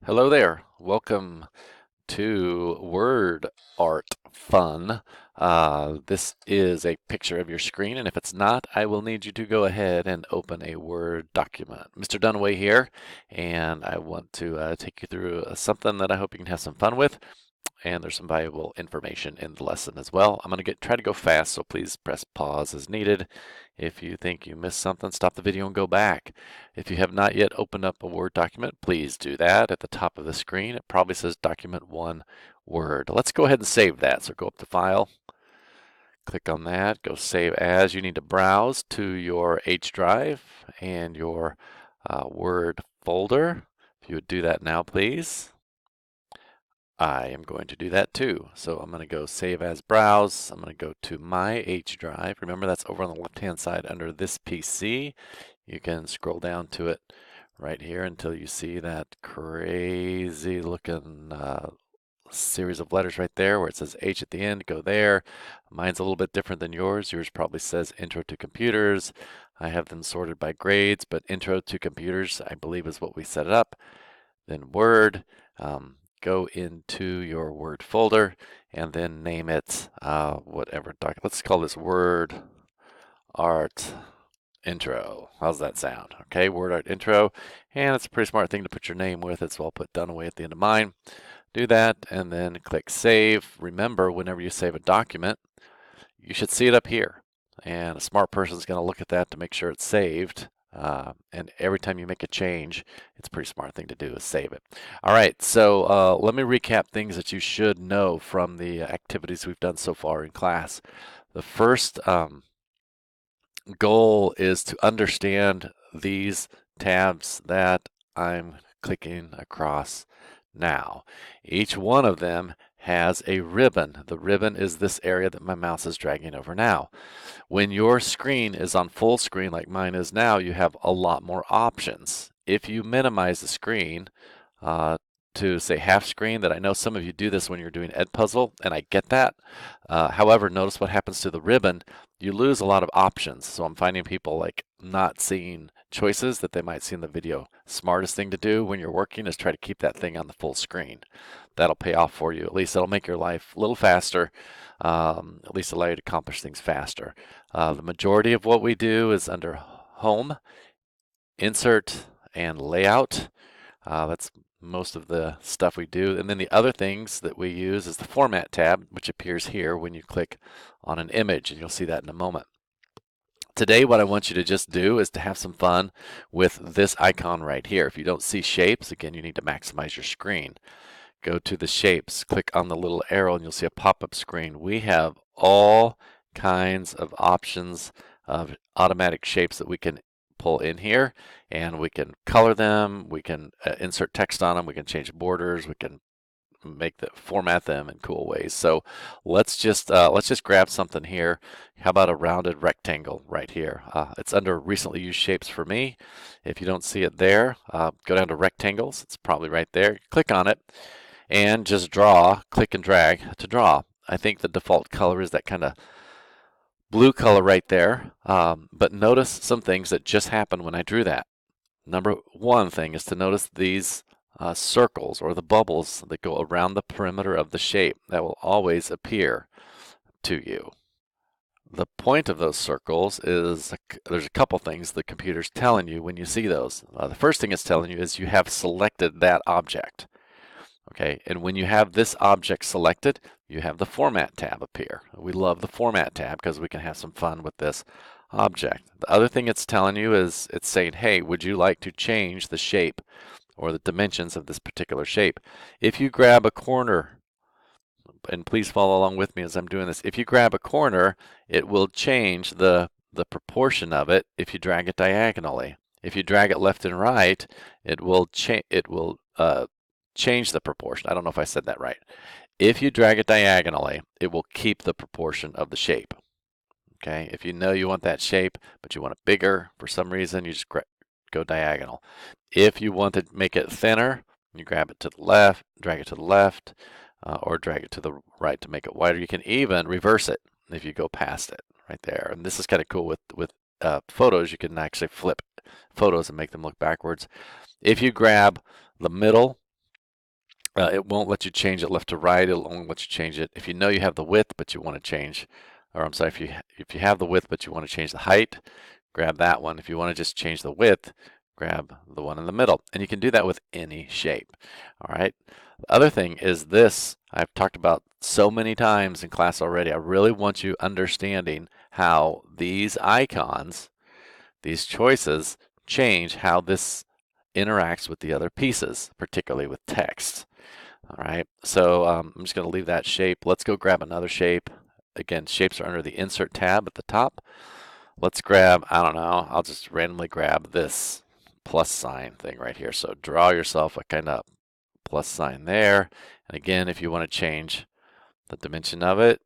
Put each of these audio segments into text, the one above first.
Hello there. Welcome to Word Art Fun. This is a picture of your screen, and if it's not, I will need you to go ahead and open a Word document. Mr. Dunaway here, and I want to take you through something that I hope you can have some fun with. And there's some valuable information in the lesson as well. I'm going to try to go fast, so please press pause as needed. If you think you missed something, stop the video and go back. If you have not yet opened up a Word document, please do that. At the top of the screen, it probably says Document 1 Word. Let's go ahead and save that. So go up to File, click on that, go Save As. You need to browse to your H drive and your Word folder. If you would do that now, please. I am going to do that too. So I'm going to go Save As Browse. I'm going to go to My H Drive. Remember, that's over on the left-hand side under this PC. You can scroll down to it right here until you see that crazy looking series of letters right there where it says H at the end. Go there. Mine's a little bit different than yours. Yours probably says Intro to Computers. I have them sorted by grades, but Intro to Computers, I believe, is what we set it up. Then Word. Go into your Word folder and then name it whatever document. Let's call this Word Art Intro. How's that sound? Okay, Word Art Intro. And it's a pretty smart thing to put your name with it, so I'll put Dunaway at the end of mine. Do that and then click Save. Remember, whenever you save a document, you should see it up here. And a smart person is going to look at that to make sure it's saved. And every time you make a change, it's a pretty smart thing to do is save it. All right, so let me recap things that you should know from the activities we've done so far in class. The first goal is to understand these tabs that I'm clicking across now. Each one of them has a ribbon. The ribbon is this area that my mouse is dragging over now. When your screen is on full screen like mine is now, you have a lot more options. If you minimize the screen to say half screen, that I know some of you do this when you're doing Edpuzzle, and I get that. However, notice what happens to the ribbon. You lose a lot of options. So I'm finding people like not seeing choices that they might see in the video. Smartest thing to do when you're working is try to keep that thing on the full screen. That'll pay off for you. At least it'll make your life a little faster. At least allow you to accomplish things faster. The majority of what we do is under Home, Insert, and Layout. That's most of the stuff we do. And then the other things that we use is the Format tab, which appears here when you click on an image, and you'll see that in a moment. Today, what I want you to just do is to have some fun with this icon right here. If you don't see shapes, again, you need to maximize your screen. Go to the shapes, click on the little arrow, and you'll see a pop-up screen. We have all kinds of options of automatic shapes that we can pull in here, and we can color them, we can insert text on them, we can change borders, we can format them in cool ways. So let's just grab something here. How about a rounded rectangle right here? It's under recently used shapes for me. If you don't see it there, go down to rectangles. It's probably right there. Click on it and just draw, click and drag to draw. I think the default color is that kind of blue color right there, but notice some things that just happened when I drew that. Number one thing is to notice these circles or the bubbles that go around the perimeter of the shape. That will always appear to you. The point of those circles is there's a couple things the computer's telling you when you see those. The first thing it's telling you is you have selected that object. Okay, and when you have this object selected, you have the Format tab appear. We love the Format tab because we can have some fun with this object. The other thing it's telling you is it's saying, hey, would you like to change the shape or the dimensions of this particular shape? If you grab a corner, and please follow along with me as I'm doing this, if you grab a corner, it will change the proportion of it if you drag it diagonally. If you drag it left and right, it will change the proportion. I don't know if I said that right. If you drag it diagonally, it will keep the proportion of the shape. Okay, if you know you want that shape, but you want it bigger for some reason, you just go diagonal. If you want to make it thinner, you grab it to the left, drag it to the left, or drag it to the right to make it wider. You can even reverse it if you go past it right there. And this is kind of cool with photos. You can actually flip photos and make them look backwards. If you grab the middle It won't let you change it left to right. It'll only let you change it if you know you have the width, but you want to change, or I'm sorry, if you have the width but you want to change the height, grab that one. If you want to just change the width, grab the one in the middle. And you can do that with any shape. All right. The other thing is this, I've talked about so many times in class already. I really want you understanding how these icons, these choices, change how this interacts with the other pieces, particularly with text. All right, so I'm just going to leave that shape. Let's go grab another shape. Again, shapes are under the Insert tab at the top. Let's grab, I don't know, I'll just randomly grab this plus sign thing right here. So draw yourself a kind of plus sign there. And again, if you want to change the dimension of it,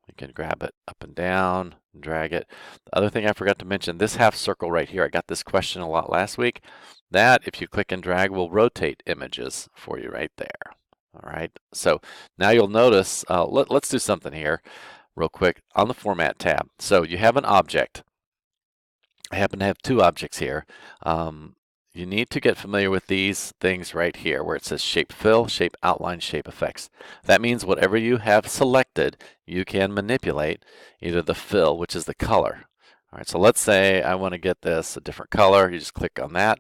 you can grab it up and down, and drag it. The other thing I forgot to mention, this half circle right here, I got this question a lot last week. That, if you click and drag, will rotate images for you right there. All right, so now you'll notice, let's do something here real quick on the Format tab. So you have an object. I happen to have two objects here. You need to get familiar with these things right here where it says Shape Fill, Shape Outline, Shape Effects. That means whatever you have selected, you can manipulate either the fill, which is the color. All right, so let's say I want to get this a different color. You just click on that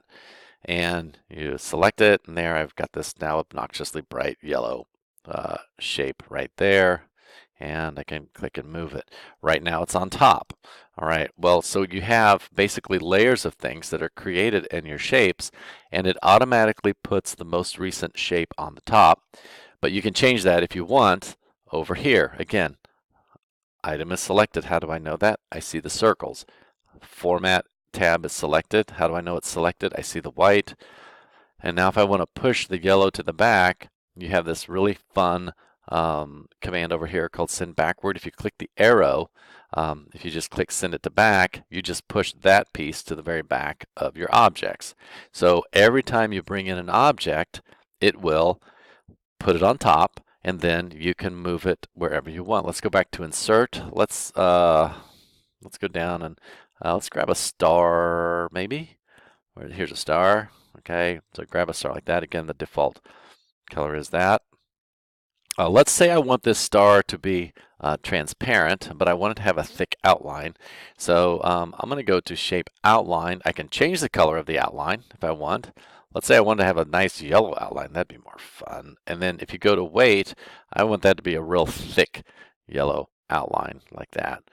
and you select it, and there I've got this now obnoxiously bright yellow shape right there, and I can click and move it. Right now it's on top. All right, well, so you have basically layers of things that are created in your shapes, and it automatically puts the most recent shape on the top, but you can change that if you want over here. Again, item is selected. How do I know that? I see the circles. Format tab is selected. How do I know it's selected? I see the white. And now if I want to push the yellow to the back, you have this really fun command over here called send backward. If you click the arrow, if you just click send it to back, you just push that piece to the very back of your objects. So every time you bring in an object, it will put it on top, and then you can move it wherever you want. Let's go back to insert. Let's go down and let's grab a star, maybe. Here's a star. Okay, so grab a star like that. Again, the default color is that. Let's say I want this star to be transparent, but I want it to have a thick outline. So I'm going to go to Shape Outline. I can change the color of the outline if I want. Let's say I want to have a nice yellow outline. That'd be more fun. And then if you go to Weight, I want that to be a real thick yellow outline like that.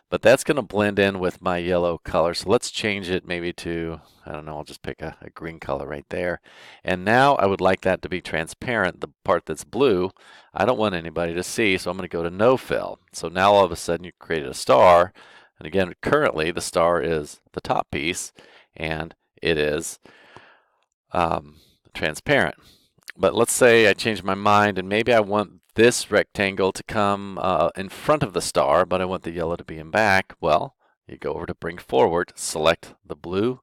But that's going to blend in with my yellow color. So let's change it maybe to, I don't know, I'll just pick a green color right there. And now I would like that to be transparent. The part that's blue, I don't want anybody to see, so I'm going to go to No Fill. So now all of a sudden you created a star. And again, currently the star is the top piece, and it is transparent. But let's say I change my mind and maybe I want this rectangle to come in front of the star, but I want the yellow to be in back. Well, you go over to Bring Forward, select the blue,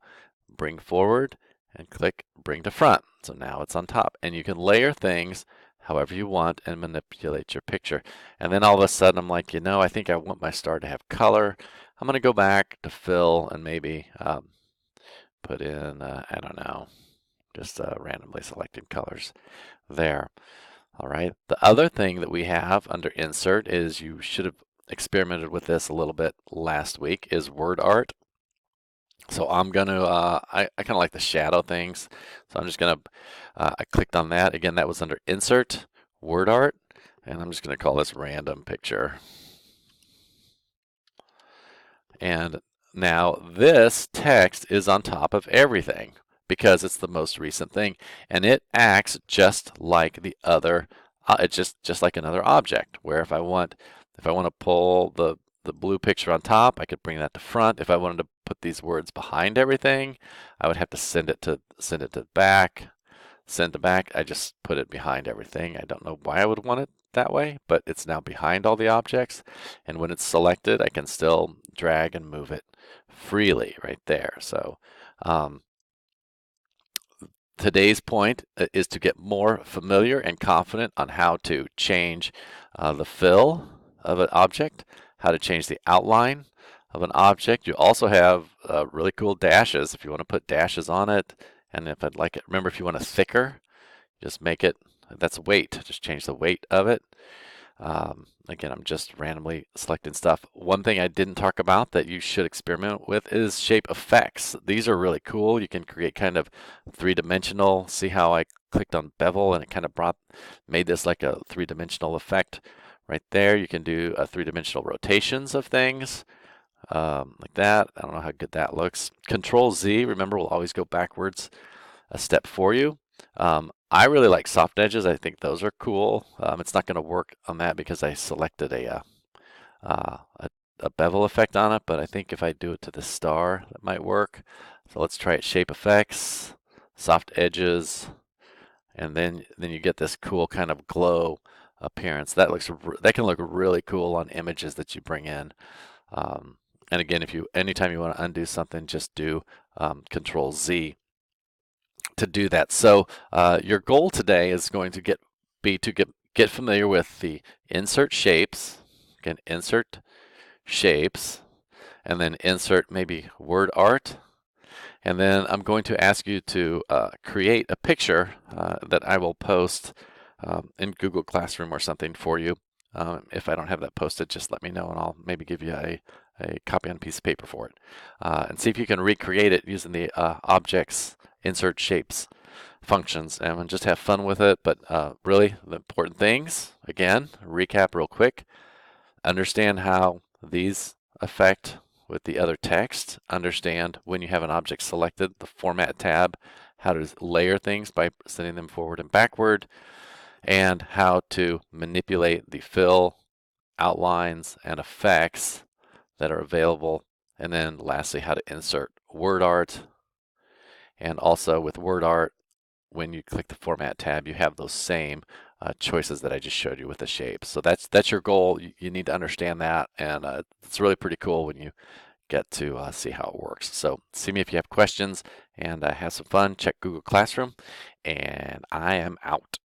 Bring Forward, and click Bring to Front. So now it's on top. And you can layer things however you want and manipulate your picture. And then all of a sudden I'm like, you know, I think I want my star to have color. I'm going to go back to Fill and maybe put in, I don't know, just randomly selecting colors there. All right. The other thing that we have under Insert is, you should have experimented with this a little bit last week, is Word Art. So I'm going to, I kind of like the shadow things. So I'm just going to, I clicked on that. Again, that was under Insert, Word Art. And I'm just going to call this Random Picture. And now this text is on top of everything, because it's the most recent thing, and it acts just like the other. It's just like another object. Where if I want to pull the blue picture on top, I could bring that to front. If I wanted to put these words behind everything, I would have to send it to back. Send to back. I just put it behind everything. I don't know why I would want it that way, but it's now behind all the objects. And when it's selected, I can still drag and move it freely right there. So today's point is to get more familiar and confident on how to change the fill of an object, how to change the outline of an object. You also have really cool dashes if you want to put dashes on it. And if I'd like it, remember, if you want a thicker, Just make it, that's weight, just change the weight of it. Again, I'm just randomly selecting stuff. One thing I didn't talk about that you should experiment with is shape effects. These are really cool. You can create kind of three-dimensional. See how I clicked on bevel and it kind of made this like a three-dimensional effect right there. You can do three-dimensional rotations of things like that. I don't know how good that looks. Control Z, remember, will always go backwards a step for you. I really like soft edges. I think those are cool. It's not going to work on that because I selected uh, a, a bevel effect on it, but I think if I do it to the star, that might work. So let's try it. Shape effects, soft edges, and then you get this cool kind of glow appearance. That can look really cool on images that you bring in. And again, anytime you want to undo something, just do Control Z to do that. So your goal today is going to get familiar with the insert shapes. Again, insert shapes, and then insert maybe word art. And then I'm going to ask you to create a picture that I will post in Google Classroom or something for you. If I don't have that posted, just let me know and I'll maybe give you a copy on a piece of paper for it. And see if you can recreate it using the objects, insert shapes functions, and just have fun with it. But really, the important things, again, recap real quick. Understand how these affect with the other text. Understand when you have an object selected, the Format tab, how to layer things by sending them forward and backward, and how to manipulate the fill, outlines, and effects that are available. And then lastly, how to insert word art. And also with word art, when you click the Format tab, you have those same choices that I just showed you with the shapes. So that's your goal. You need to understand that, and it's really pretty cool when you get to see how it works. So see me if you have questions, and have some fun. Check Google Classroom, and I am out.